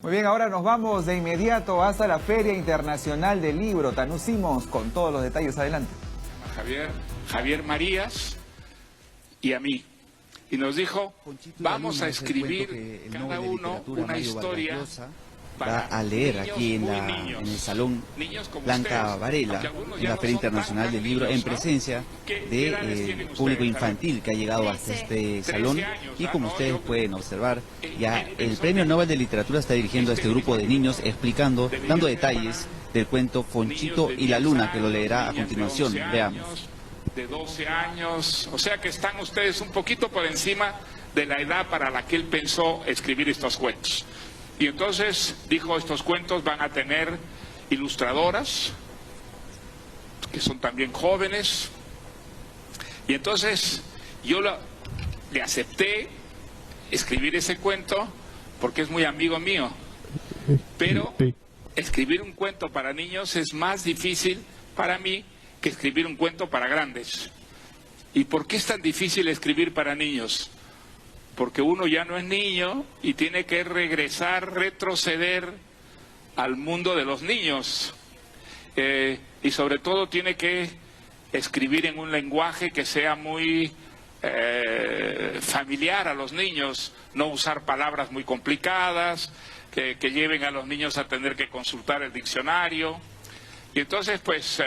Muy bien, ahora nos vamos de inmediato hasta la Feria Internacional del Libro. Tanú Simons con todos los detalles. Adelante. Javier Marías y a mí. Y nos dijo, vamos a escribir cada uno una historia. Va a leer aquí en el Salón Blanca Varela, en la Feria Internacional del Libro, en presencia del público infantil que ha llegado hasta este salón. Y como ustedes pueden observar, ya el Premio Nobel de Literatura está dirigiendo a este grupo de niños, explicando, dando detalles del cuento Fonchito y la Luna, que lo leerá a continuación. Veamos. De 12 años, o sea que están ustedes un poquito por encima de la edad para la que él pensó escribir estos cuentos. Y entonces dijo, estos cuentos van a tener ilustradoras, que son también jóvenes. Y entonces yo le acepté escribir ese cuento porque es muy amigo mío. Pero escribir un cuento para niños es más difícil para mí que escribir un cuento para grandes. ¿Y por qué es tan difícil escribir para niños? Porque uno ya no es niño y tiene que retroceder al mundo de los niños. Y sobre todo tiene que escribir en un lenguaje que sea muy familiar a los niños, no usar palabras muy complicadas, que lleven a los niños a tener que consultar el diccionario. Y entonces, pues,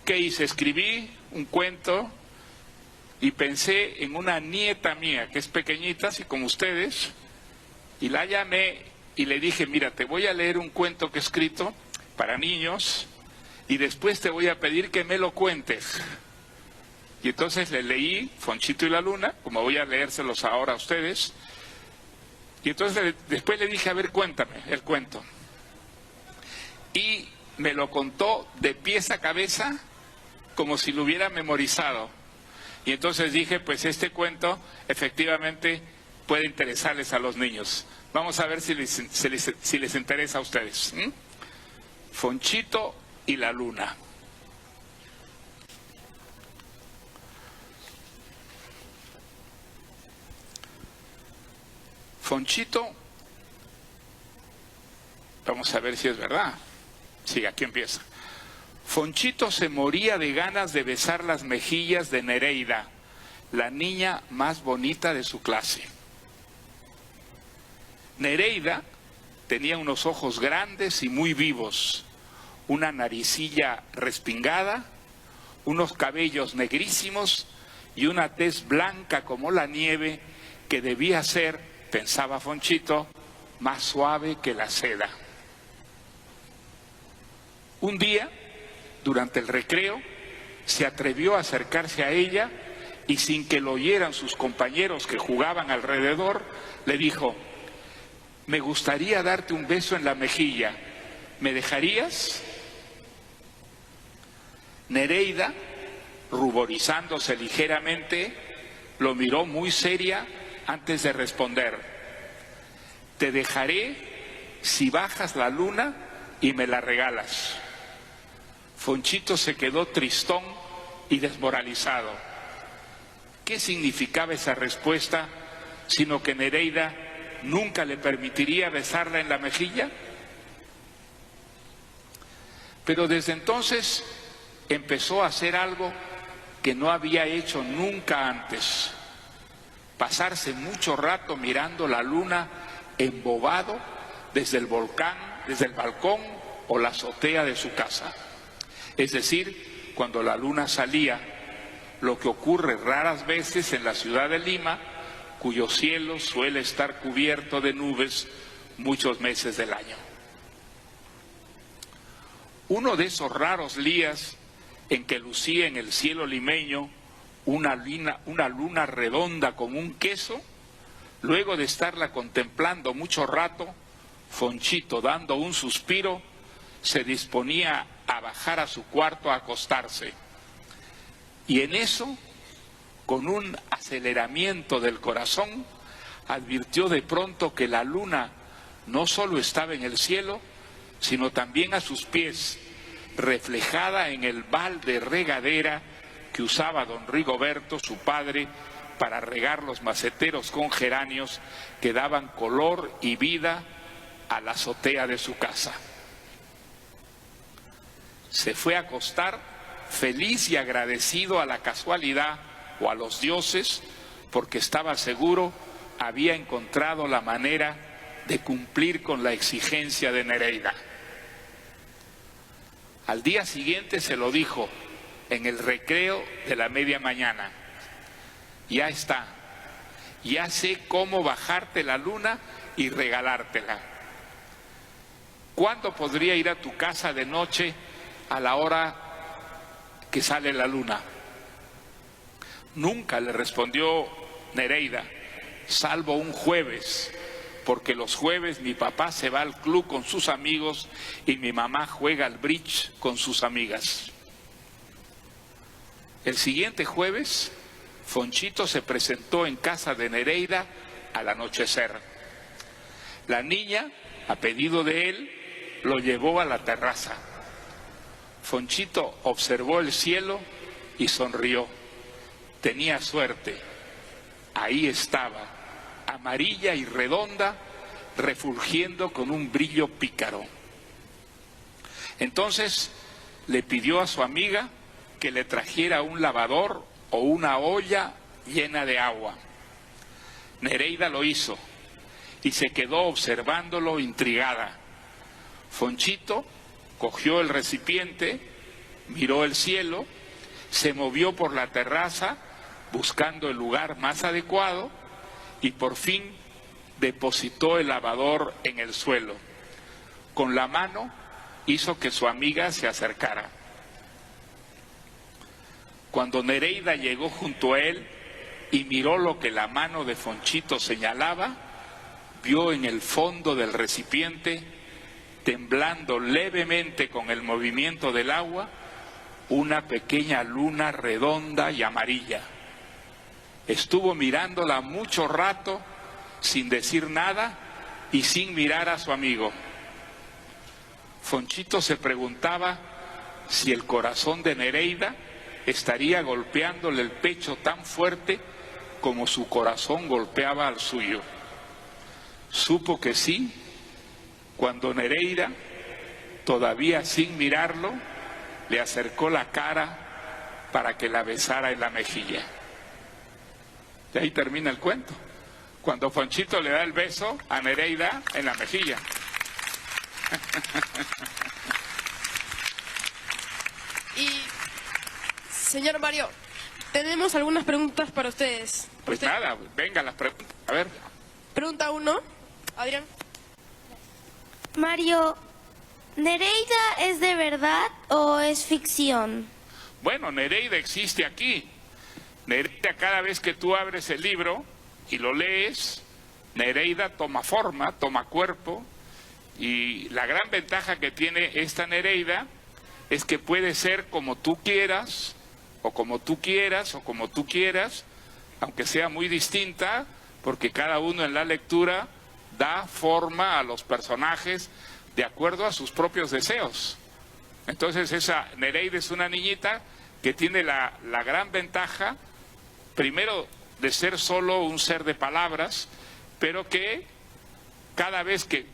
¿qué hice? Escribí un cuento. Y pensé en una nieta mía, que es pequeñita, así como ustedes, y la llamé y le dije, mira, te voy a leer un cuento que he escrito para niños, y después te voy a pedir que me lo cuentes. Y entonces le leí Fonchito y la Luna, como voy a leérselos ahora a ustedes, y entonces después le dije, a ver, cuéntame el cuento. Y me lo contó de pies a cabeza, como si lo hubiera memorizado. Y entonces dije, pues este cuento efectivamente puede interesarles a los niños. Vamos a ver si les interesa a ustedes. Fonchito y la Luna. Fonchito, vamos a ver si es verdad. Sí, aquí empieza. Fonchito se moría de ganas de besar las mejillas de Nereida, la niña más bonita de su clase. Nereida tenía unos ojos grandes y muy vivos, una naricilla respingada, unos cabellos negrísimos y una tez blanca como la nieve que debía ser, pensaba Fonchito, más suave que la seda. Un día, durante el recreo, se atrevió a acercarse a ella y sin que lo oyeran sus compañeros que jugaban alrededor, le dijo, me gustaría darte un beso en la mejilla, ¿me dejarías? Nereida, ruborizándose ligeramente, lo miró muy seria antes de responder, te dejaré si bajas la luna y me la regalas. Fonchito se quedó tristón y desmoralizado. ¿Qué significaba esa respuesta, sino que Nereida nunca le permitiría besarla en la mejilla? Pero desde entonces empezó a hacer algo que no había hecho nunca antes. Pasarse mucho rato mirando la luna embobado desde el balcón o la azotea de su casa. Es decir, cuando la luna salía, lo que ocurre raras veces en la ciudad de Lima, cuyo cielo suele estar cubierto de nubes muchos meses del año. Uno de esos raros días en que lucía en el cielo limeño una luna redonda como un queso, luego de estarla contemplando mucho rato, Fonchito, dando un suspiro, se disponía a bajar a su cuarto a acostarse. Y en eso, con un aceleramiento del corazón, advirtió de pronto que la luna no solo estaba en el cielo, sino también a sus pies, reflejada en el balde regadera que usaba don Rigoberto, su padre, para regar los maceteros con geranios que daban color y vida a la azotea de su casa. Se fue a acostar feliz y agradecido a la casualidad o a los dioses, porque estaba seguro había encontrado la manera de cumplir con la exigencia de Nereida. Al día siguiente se lo dijo en el recreo de la media mañana: ya está, ya sé cómo bajarte la luna y regalártela. ¿Cuándo podría ir a tu casa de noche a la hora que sale la luna? Nunca, le respondió Nereida, salvo un jueves, porque los jueves mi papá se va al club con sus amigos y mi mamá juega al bridge con sus amigas. El siguiente jueves, Fonchito se presentó en casa de Nereida al anochecer. La niña, a pedido de él, lo llevó a la terraza. Fonchito observó el cielo y sonrió. Tenía suerte. Ahí estaba, amarilla y redonda, refulgiendo con un brillo pícaro. Entonces le pidió a su amiga que le trajera un lavador o una olla llena de agua. Nereida lo hizo y se quedó observándolo intrigada. Fonchito cogió el recipiente, miró el cielo, se movió por la terraza buscando el lugar más adecuado y por fin depositó el lavador en el suelo. Con la mano hizo que su amiga se acercara. Cuando Nereida llegó junto a él y miró lo que la mano de Fonchito señalaba, vio en el fondo del recipiente, temblando levemente con el movimiento del agua, una pequeña luna redonda y amarilla. Estuvo mirándola mucho rato sin decir nada y sin mirar a su amigo. Fonchito se preguntaba si el corazón de Nereida estaría golpeándole el pecho tan fuerte como su corazón golpeaba al suyo. Supo que sí, cuando Nereida, todavía sin mirarlo, le acercó la cara para que la besara en la mejilla. Y ahí termina el cuento, cuando Fonchito le da el beso a Nereida en la mejilla. Y, señor Mario, tenemos algunas preguntas para ustedes. Pues nada, venga las preguntas. A ver. Pregunta 1, Adrián. Mario, ¿Nereida es de verdad o es ficción? Bueno, Nereida existe aquí. Nereida, cada vez que tú abres el libro y lo lees, Nereida toma forma, toma cuerpo, y la gran ventaja que tiene esta Nereida es que puede ser como tú quieras, o como tú quieras, o como tú quieras, aunque sea muy distinta, porque cada uno en la lectura da forma a los personajes de acuerdo a sus propios deseos. Entonces esa Nereida es una niñita que tiene la gran ventaja, primero, de ser solo un ser de palabras, pero que cada vez que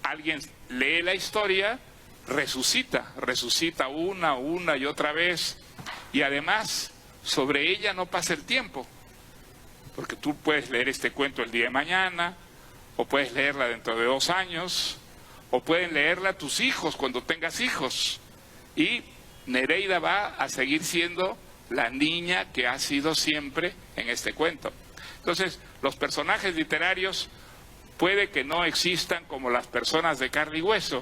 alguien lee la historia, resucita una y otra vez, y además sobre ella no pasa el tiempo, porque tú puedes leer este cuento el día de mañana, o puedes leerla dentro de 2 años, o pueden leerla tus hijos cuando tengas hijos, y Nereida va a seguir siendo la niña que ha sido siempre en este cuento. Entonces, los personajes literarios puede que no existan como las personas de carne y hueso,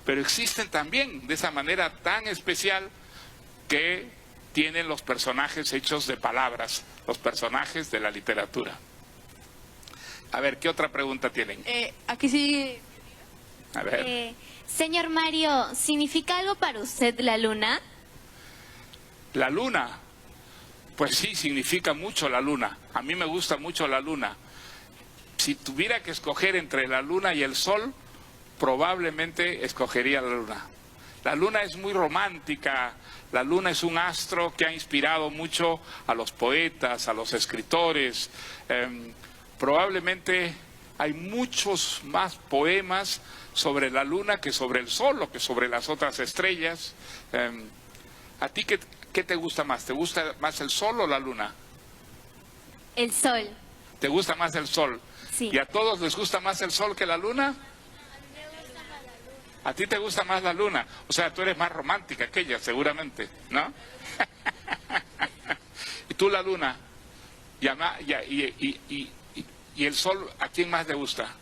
pero existen también de esa manera tan especial que tienen los personajes hechos de palabras, los personajes de la literatura. A ver, ¿qué otra pregunta tienen? Aquí sí. A ver. Señor Mario, ¿significa algo para usted la luna? La luna, pues sí, significa mucho la luna. A mí me gusta mucho la luna. Si tuviera que escoger entre la luna y el sol, probablemente escogería la luna. La luna es muy romántica, la luna es un astro que ha inspirado mucho a los poetas, a los escritores. Probablemente hay muchos más poemas sobre la luna que sobre el sol o que sobre las otras estrellas. ¿A ti qué te gusta más? ¿Te gusta más el sol o la luna? El sol. ¿Te gusta más el sol? Sí. ¿Y a todos les gusta más el sol que la luna? ¿A ti te gusta más la luna? O sea, tú eres más romántica que ella, seguramente, ¿no? ¿Y tú la luna? ¿Y el sol a quién más le gusta?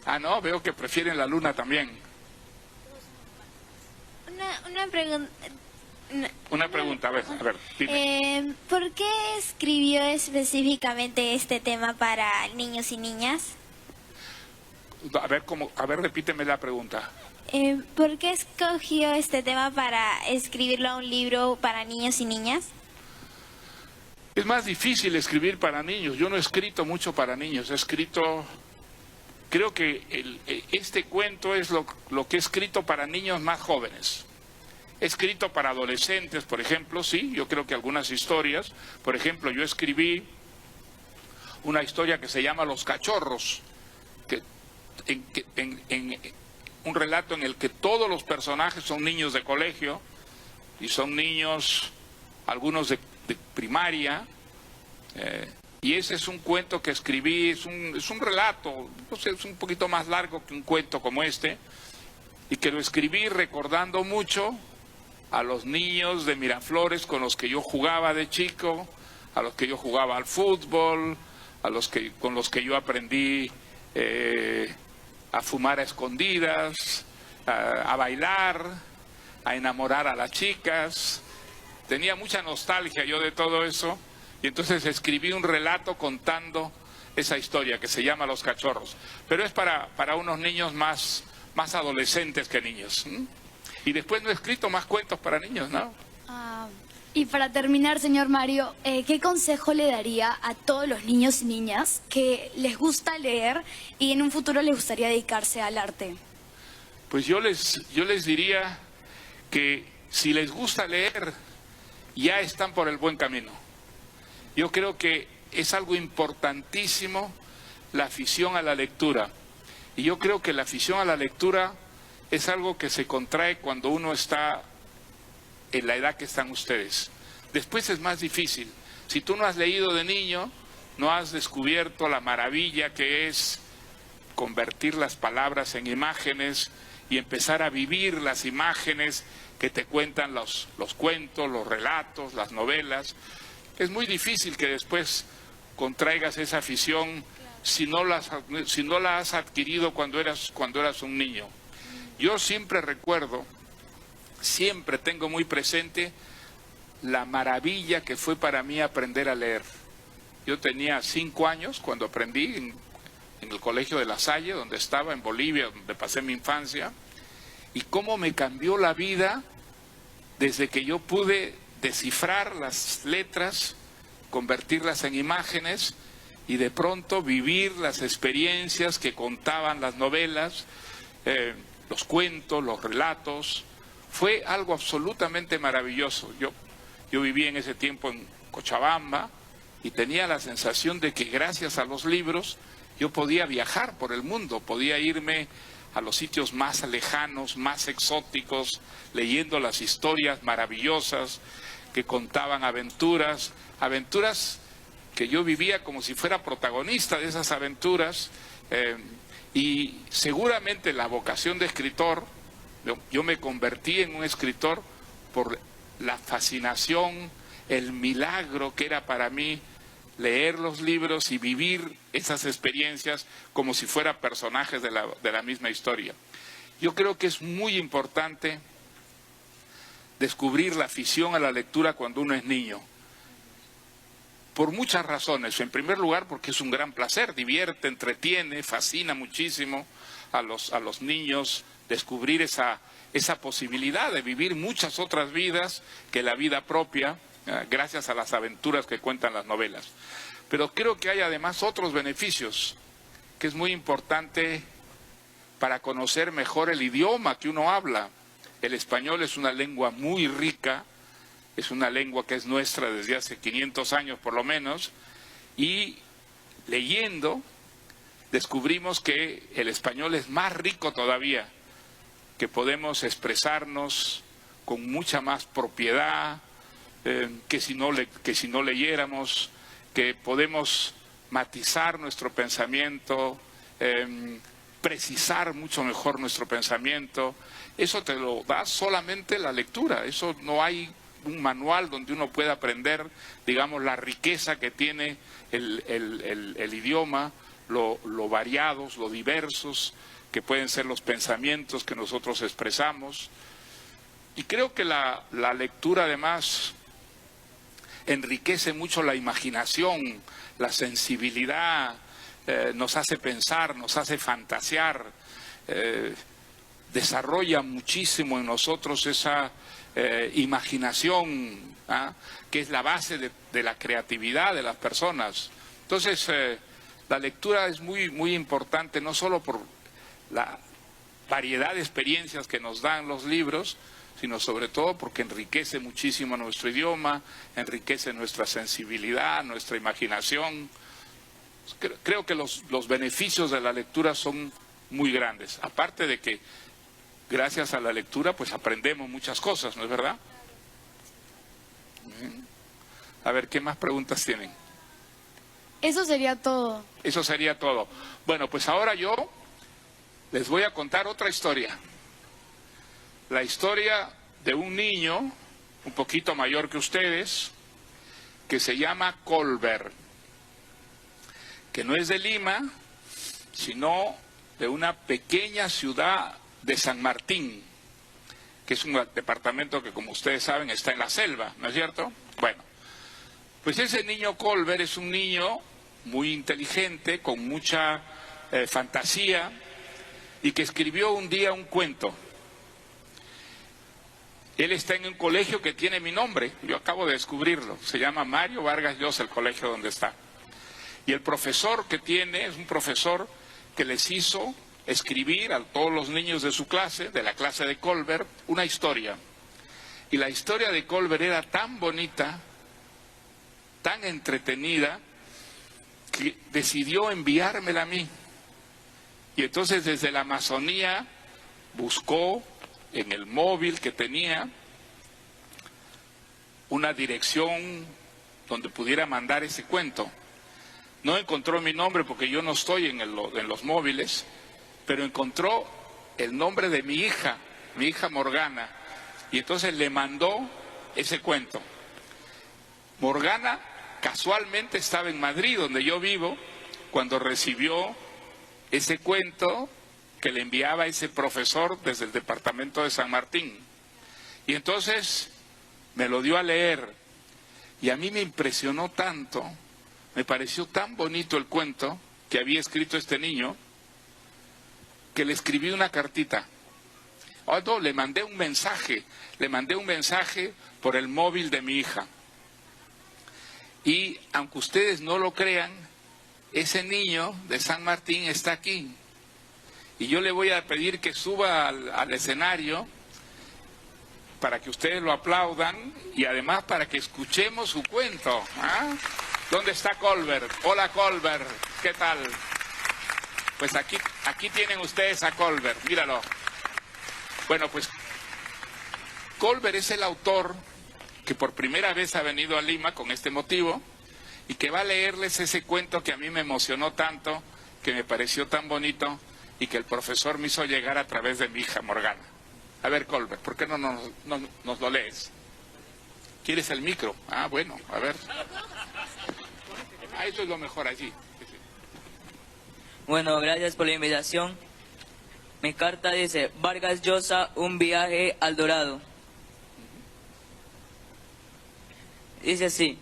Ah, no, veo que prefieren la luna también. Una pregunta. Una pregunta, a ver, dime. ¿Por qué escribió específicamente este tema para niños y niñas? A ver, repíteme la pregunta. ¿Por qué escogió este tema para escribirlo a un libro para niños y niñas? Es más difícil escribir para niños. Yo no he escrito mucho para niños. He escrito... Creo que este cuento es lo que he escrito para niños más jóvenes. He escrito para adolescentes, por ejemplo, sí. Yo creo que algunas historias. Por ejemplo, yo escribí una historia que se llama Los Cachorros. Un relato en el que todos los personajes son niños de colegio y son niños, algunos de primaria, y ese es un cuento que escribí, es un relato, no sé, es un poquito más largo que un cuento como este, y que lo escribí recordando mucho a los niños de Miraflores con los que yo jugaba de chico, a los que yo jugaba al fútbol, con los que yo aprendí a fumar a escondidas, a bailar, a enamorar a las chicas. Tenía mucha nostalgia yo de todo eso, y entonces escribí un relato contando esa historia que se llama Los Cachorros. Pero es para unos niños más adolescentes que niños. Y después no he escrito más cuentos para niños, ¿no? Y para terminar, señor Mario, ¿qué consejo le daría a todos los niños y niñas que les gusta leer y en un futuro les gustaría dedicarse al arte? Pues yo les diría que si les gusta leer, ya están por el buen camino. Yo creo que es algo importantísimo la afición a la lectura. Y yo creo que la afición a la lectura es algo que se contrae cuando uno está en la edad que están ustedes. Después es más difícil. Si tú no has leído de niño, no has descubierto la maravilla que es convertir las palabras en imágenes y empezar a vivir las imágenes que te cuentan los cuentos, los relatos, las novelas. Es muy difícil que después contraigas esa afición si no la has adquirido cuando eras un niño. Yo siempre recuerdo, siempre tengo muy presente la maravilla que fue para mí aprender a leer. Yo tenía 5 años cuando aprendí en el colegio de La Salle, donde estaba, en Bolivia, donde pasé mi infancia, y cómo me cambió la vida desde que yo pude descifrar las letras, convertirlas en imágenes y de pronto vivir las experiencias que contaban las novelas, los cuentos, los relatos. Fue algo absolutamente maravilloso. Yo viví en ese tiempo en Cochabamba y tenía la sensación de que gracias a los libros yo podía viajar por el mundo, podía irme a los sitios más lejanos, más exóticos, leyendo las historias maravillosas que contaban aventuras que yo vivía como si fuera protagonista de esas aventuras, y seguramente la vocación de escritor, yo me convertí en un escritor por la fascinación, el milagro que era para mí leer los libros y vivir esas experiencias como si fueran personajes de la misma historia. Yo creo que es muy importante descubrir la afición a la lectura cuando uno es niño, por muchas razones. En primer lugar, porque es un gran placer, divierte, entretiene, fascina muchísimo a los niños descubrir esa posibilidad de vivir muchas otras vidas que la vida propia, gracias a las aventuras que cuentan las novelas. Pero creo que hay además otros beneficios, que es muy importante para conocer mejor el idioma que uno habla. El español es una lengua muy rica, es una lengua que es nuestra desde hace 500 años por lo menos, y leyendo descubrimos que el español es más rico todavía, que podemos expresarnos con mucha más propiedad que si no leyéramos, que podemos matizar nuestro pensamiento, precisar mucho mejor nuestro pensamiento. Eso te lo da solamente la lectura. Eso no hay un manual donde uno pueda aprender, digamos, la riqueza que tiene el idioma, lo variados, lo diversos que pueden ser los pensamientos que nosotros expresamos. Y creo que la lectura además enriquece mucho la imaginación, la sensibilidad, nos hace pensar, nos hace fantasear, desarrolla muchísimo en nosotros esa imaginación, que es la base de la creatividad de las personas. Entonces, la lectura es muy importante, no solo por la variedad de experiencias que nos dan los libros, sino sobre todo porque enriquece muchísimo nuestro idioma, enriquece nuestra sensibilidad, nuestra imaginación. Creo que los beneficios de la lectura son muy grandes, aparte de que gracias a la lectura pues aprendemos muchas cosas, ¿no es verdad? A ver, ¿qué más preguntas tienen? Eso sería todo. Eso sería todo. Bueno, pues ahora yo les voy a contar otra historia. La historia de un niño un poquito mayor que ustedes, que se llama Colbert, que no es de Lima, sino de una pequeña ciudad de San Martín, que es un departamento que, como ustedes saben, está en la selva, ¿no es cierto? Bueno, pues ese niño Colbert es un niño muy inteligente, con mucha fantasía, y que escribió un día un cuento. Él está en un colegio que tiene mi nombre, yo acabo de descubrirlo, se llama Mario Vargas Llosa, el colegio donde está. Y el profesor que tiene es un profesor que les hizo escribir a todos los niños de su clase, de la clase de Colbert, una historia. Y la historia de Colbert era tan bonita, tan entretenida, que decidió enviármela a mí. Y entonces desde la Amazonía buscó en el móvil que tenía una dirección donde pudiera mandar ese cuento. No encontró mi nombre porque yo no estoy en los móviles, pero encontró el nombre de mi hija Morgana, y entonces le mandó ese cuento. Morgana casualmente estaba en Madrid, donde yo vivo, cuando recibió ese cuento que le enviaba ese profesor desde el departamento de San Martín. Y entonces me lo dio a leer, y a mí me impresionó tanto, me pareció tan bonito el cuento que había escrito este niño, que le escribí una cartita. Oh, no, le mandé un mensaje por el móvil de mi hija. Y aunque ustedes no lo crean, ese niño de San Martín está aquí. Y yo le voy a pedir que suba al escenario para que ustedes lo aplaudan y además para que escuchemos su cuento. ¿Dónde está Colbert? Hola Colbert, ¿qué tal? Pues aquí tienen ustedes a Colbert, míralo. Bueno, pues Colbert es el autor que por primera vez ha venido a Lima con este motivo y que va a leerles ese cuento que a mí me emocionó tanto, que me pareció tan bonito y que el profesor me hizo llegar a través de mi hija Morgana. A ver, Colbert, ¿por qué no nos lo lees? ¿Quieres el micro? Ah, bueno, a ver. Esto es lo mejor allí. Bueno, gracias por la invitación. Mi carta dice: Vargas Llosa, un viaje al Dorado. Dice así: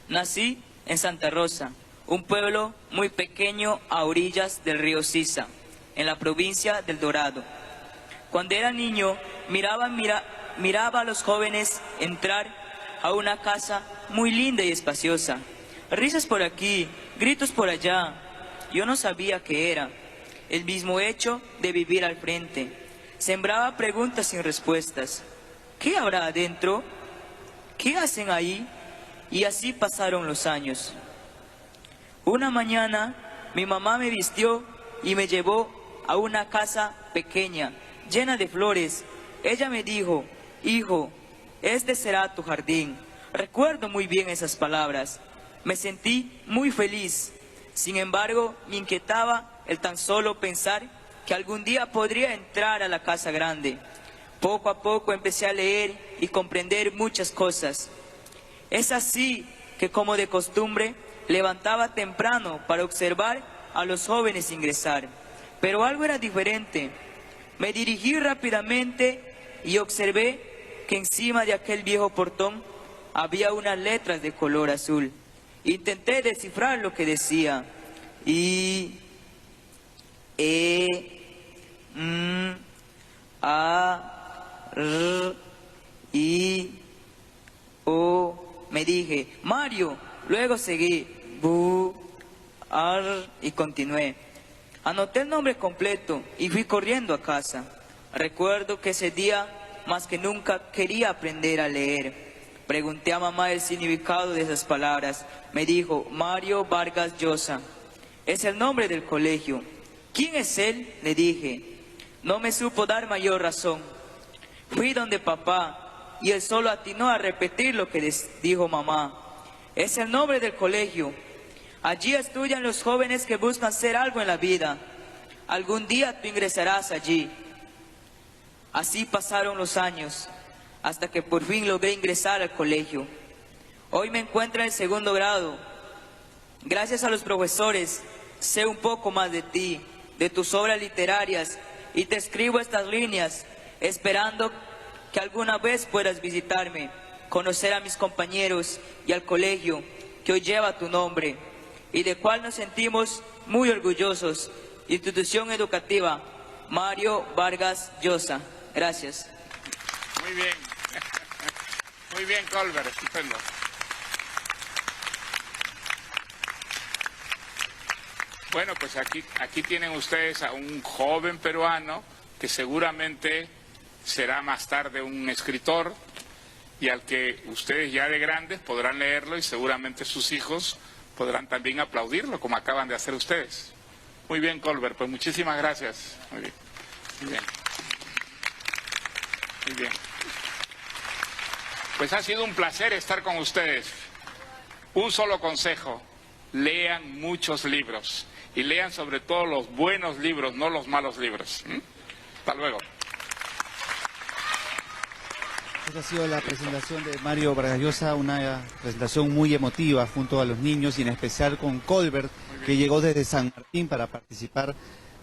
nací en Santa Rosa, un pueblo muy pequeño a orillas del río Sisa, en la provincia del Dorado. Cuando era niño, miraba a los jóvenes entrar a una casa muy linda y espaciosa. Risas por aquí, gritos por allá. Yo no sabía qué era. El mismo hecho de vivir al frente. Sembraba preguntas sin respuestas. ¿Qué habrá adentro? ¿Qué hacen ahí? Y así pasaron los años. Una mañana mi mamá me vistió y me llevó a una casa pequeña, llena de flores. Ella me dijo, hijo, este será tu jardín. Recuerdo muy bien esas palabras. Me sentí muy feliz. Sin embargo, me inquietaba el tan solo pensar que algún día podría entrar a la casa grande. Poco a poco empecé a leer y comprender muchas cosas. Es así que, como de costumbre, levantaba temprano para observar a los jóvenes ingresar. Pero algo era diferente. Me dirigí rápidamente y observé que encima de aquel viejo portón había unas letras de color azul. Intenté descifrar lo que decía. I, E, M, A, R, I, O. Me dije, Mario. Luego seguí, Bu, Ar, y continué. Anoté el nombre completo y fui corriendo a casa. Recuerdo que ese día, más que nunca, quería aprender a leer. Pregunté a mamá el significado de esas palabras. Me dijo, Mario Vargas Llosa. Es el nombre del colegio. ¿Quién es él? Le dije. No me supo dar mayor razón. Fui donde papá y él solo atinó a repetir lo que les dijo mamá. Es el nombre del colegio. Allí estudian los jóvenes que buscan ser algo en la vida. Algún día tú ingresarás allí. Así pasaron los años, hasta que por fin logré ingresar al colegio. Hoy me encuentro en el 2º grado. Gracias a los profesores, sé un poco más de ti, de tus obras literarias, y te escribo estas líneas, esperando que alguna vez puedas visitarme, conocer a mis compañeros y al colegio que hoy lleva tu nombre, y de cual nos sentimos muy orgullosos. Institución Educativa Mario Vargas Llosa. Gracias. Muy bien. Muy bien, Colbert. Estupendo. Bueno, pues aquí tienen ustedes a un joven peruano que seguramente será más tarde un escritor y al que ustedes ya de grandes podrán leerlo y seguramente sus hijos podrán también aplaudirlo como acaban de hacer ustedes. Muy bien, Colbert, pues muchísimas gracias. Muy bien. Muy bien. Muy bien. Pues ha sido un placer estar con ustedes. Un solo consejo, lean muchos libros y lean sobre todo los buenos libros, no los malos libros. Hasta luego. Esta ha sido la presentación de Mario Vargas Llosa, una presentación muy emotiva junto a los niños y en especial con Colbert, que llegó desde San Martín para participar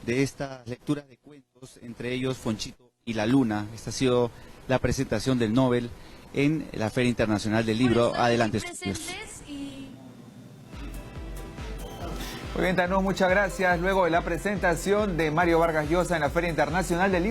de estas lecturas de cuentos, entre ellos Fonchito y la Luna. Esta ha sido la presentación del Nobel en la Feria Internacional del Libro. Adelante, estudios. Muy bien, Tanu, muchas gracias. Luego de la presentación de Mario Vargas Llosa en la Feria Internacional del Libro.